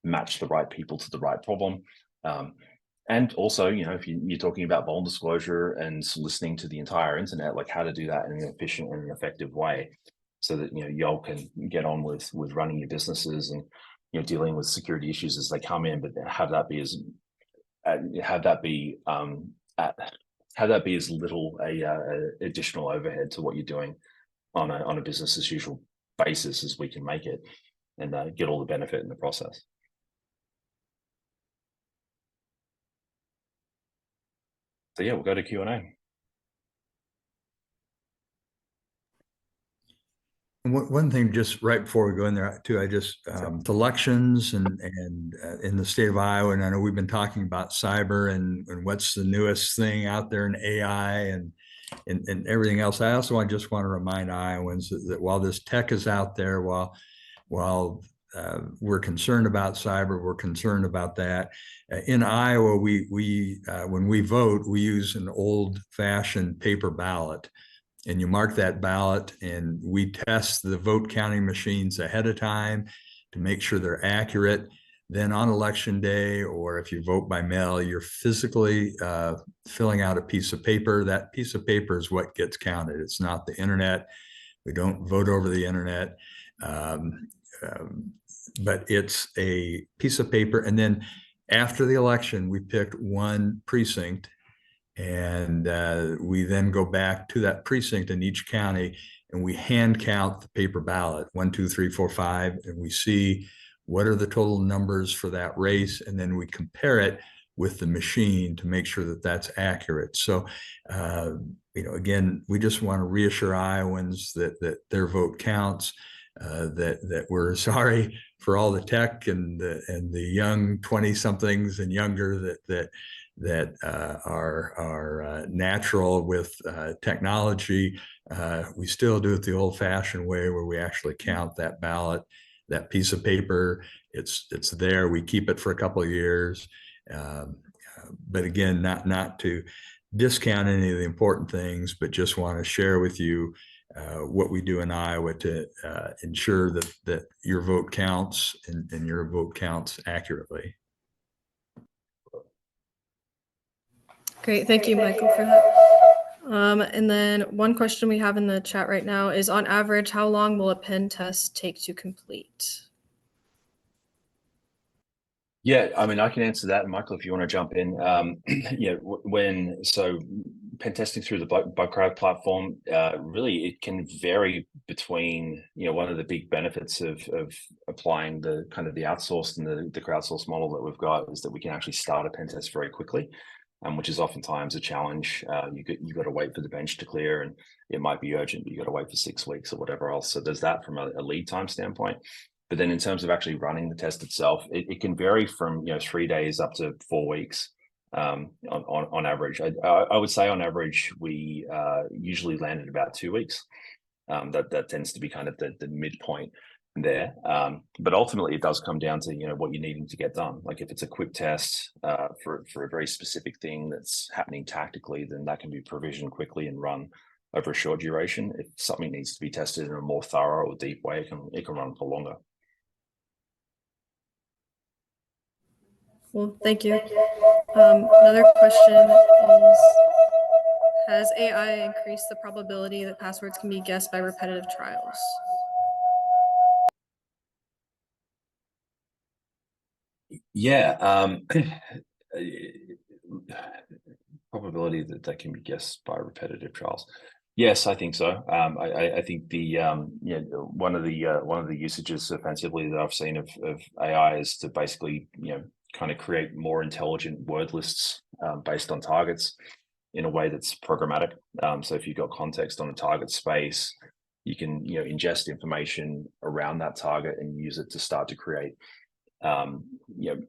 match the right people to the right problem. And also, if you're talking about vulnerability disclosure and listening to the entire internet, like how to do that in an efficient and effective way so that, y'all can get on with running your businesses and, dealing with security issues as they come in, but have that be as little additional overhead to what you're doing on a business as usual basis as we can make it, and get all the benefit in the process. So yeah, we'll go to Q&A. One thing, just right before we go in there too, I just the elections and in the state of Iowa, and I know we've been talking about cyber and what's the newest thing out there in AI, and and everything else. I also just want to remind Iowans that while this tech is out there, while we're concerned about cyber, we're concerned about that. In Iowa, we when we vote, we use an old-fashioned paper ballot, and you mark that ballot, and we test the vote counting machines ahead of time to make sure they're accurate. Then on election day, or if you vote by mail, you're physically filling out a piece of paper. That piece of paper is what gets counted. It's not the internet. We don't vote over the internet. But it's a piece of paper. And then after the election, we picked one precinct, and we then go back to that precinct in each county, and we hand count the paper ballot, 1, 2, 3, 4, 5, and we see what are the total numbers for that race, and then we compare it with the machine to make sure that that's accurate. So, again, we just want to reassure Iowans that their vote counts, that we're sorry for all the tech and the young 20-somethings and younger that are natural with technology. We still do it the old-fashioned way, where we actually count that ballot, that piece of paper. It's there. We keep it for a couple of years. But again, not to discount any of the important things, but just want to share with you what we do in Iowa to ensure that your vote counts and your vote counts accurately. Great, thank you, Michael, for that. And then one question we have in the chat right now is, on average, how long will a pen test take to complete? Yeah, I mean, I can answer that. Michael, if you want to jump in. So pen testing through the Bugcrowd platform, really, it can vary between, one of the big benefits of applying the kind of the outsourced and the crowdsourced model that we've got is that we can actually start a pen test very quickly, which is oftentimes a challenge. You got to wait for the bench to clear, and it might be urgent, but you got to wait for 6 weeks or whatever else. So there's that from a lead time standpoint. But then in terms of actually running the test itself, it can vary from 3 days up to 4 weeks on average. I would say on average we usually land at about 2 weeks. That tends to be kind of the midpoint there. But ultimately, it does come down to what you're needing to get done. Like if it's a quick test for a very specific thing that's happening tactically, then that can be provisioned quickly and run over a short duration. If something needs to be tested in a more thorough or deep way, it can run for longer. Well, thank you. Another question is, has AI increased the probability that passwords can be guessed by repetitive trials? Yeah, probability that can be guessed by repetitive trials. Yes, I think so. I think the one of the usages offensively that I've seen of AI is to basically kind of create more intelligent word lists based on targets in a way that's programmatic. So if you've got context on a target space, you can ingest information around that target and use it to start to create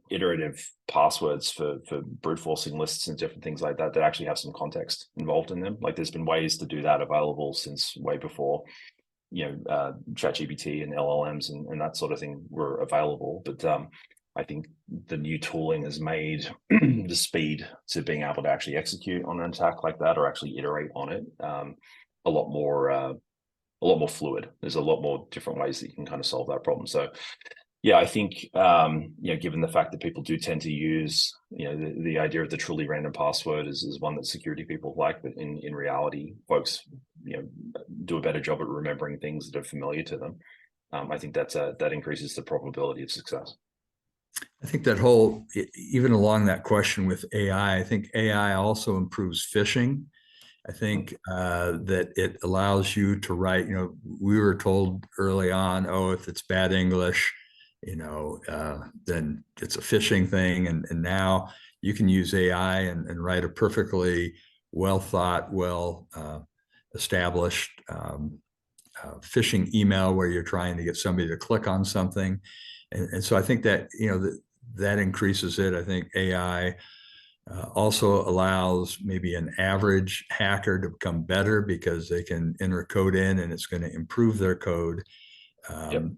iterative passwords for brute forcing lists and different things like that actually have some context involved in them. Like there's been ways to do that available since way before ChatGPT and LLMs and that sort of thing were available. But I think the new tooling has made the speed to being able to actually execute on an attack like that or actually iterate on it a lot more fluid. There's a lot more different ways that you can kind of solve that problem. So yeah, I think given the fact that people do tend to use the idea of the truly random password is one that security people like, but in reality, folks do a better job at remembering things that are familiar to them. I think that increases the probability of success. I think that even along that question with AI, I think AI also improves phishing. I think that it allows you to write, we were told early on, if it's bad English, then it's a phishing thing. And now you can use AI and write a perfectly well thought, established phishing email where you're trying to get somebody to click on something. And so I think that, that increases it. I think AI Also allows maybe an average hacker to become better because they can enter code in and it's going to improve their code. And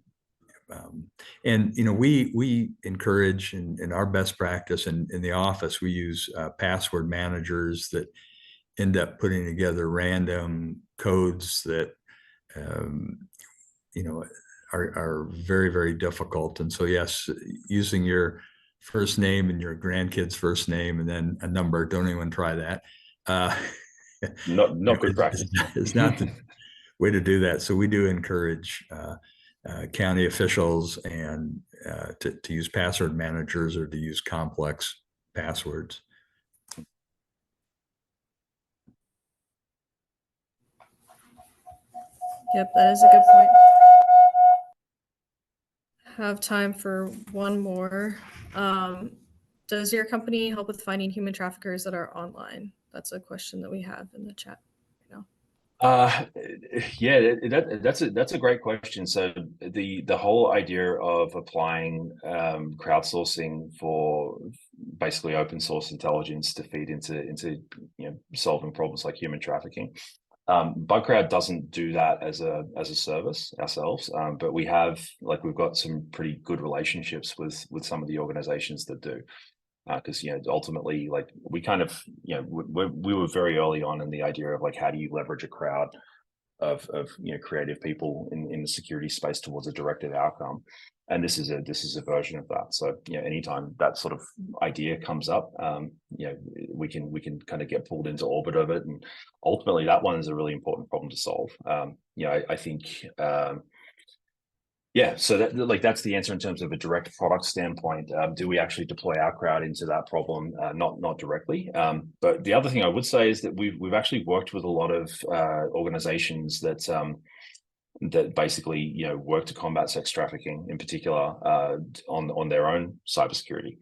we encourage in our best practice in the office, we use password managers that end up putting together random codes that are very, very difficult. And so yes, using your first name and your grandkid's first name and then a number, don't even try that. Not good practice. It's not the way to do that. So we do encourage county officials and to use password managers or to use complex passwords. Yep, that is a good point. Have time for one more. Does your company help with finding human traffickers that are online? That's a question that we have in the chat right now. Yeah, that's a great question. So the whole idea of applying crowdsourcing for basically open source intelligence to feed into solving problems like human trafficking. Bugcrowd doesn't do that as a service ourselves, but we've got some pretty good relationships with some of the organizations that do. Because ultimately, like we kind of we were very early on in the idea of like how do you leverage a crowd of creative people in the security space towards a directed outcome, and this is a version of that. So anytime that sort of idea comes up, we can kind of get pulled into orbit of it, and ultimately that one is a really important problem to solve. I think. So that's the answer in terms of a direct product standpoint. Do we actually deploy our crowd into that problem? Not directly. But the other thing I would say is that we've actually worked with a lot of organizations that basically work to combat sex trafficking, in particular on their own cybersecurity.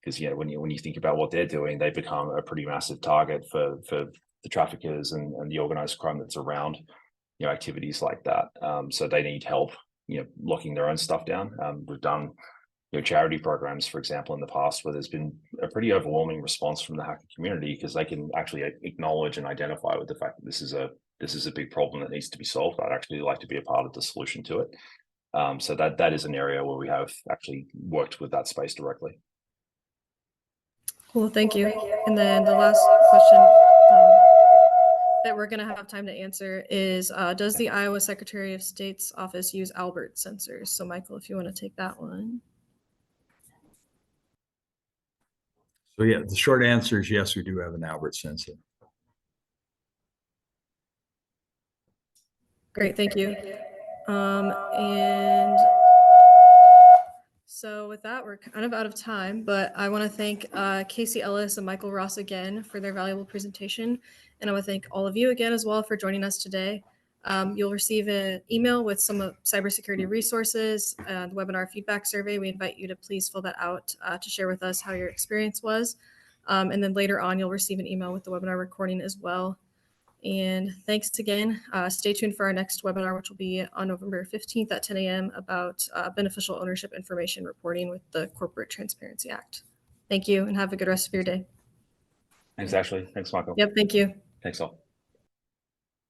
Because when you think about what they're doing, they become a pretty massive target for the traffickers and the organized crime that's around activities like that. So they need help locking their own stuff down. We've done charity programs, for example, in the past where there's been a pretty overwhelming response from the hacker community because they can actually acknowledge and identify with the fact that this is a big problem that needs to be solved. I'd actually like to be a part of the solution to it. So that is an area where we have actually worked with that space directly. Cool, thank you. And then the last question that we're going to have time to answer is, does the Iowa Secretary of State's office use Albert sensors? So Michael, if you want to take that one. So yeah, the short answer is yes, we do have an Albert sensor. Great, thank you. And so with that, we're kind of out of time, but I want to thank Casey Ellis and Michael Ross again for their valuable presentation. And I want to thank all of you again as well for joining us today. You'll receive an email with some cybersecurity resources, the webinar feedback survey. We invite you to please fill that out to share with us how your experience was. And then later on, you'll receive an email with the webinar recording as well. And thanks again. Stay tuned for our next webinar, which will be on November 15th at 10 a.m. about beneficial ownership information reporting with the Corporate Transparency Act. Thank you and have a good rest of your day. Thanks, Ashley. Thanks, Michael. Yep, thank you. Thanks all.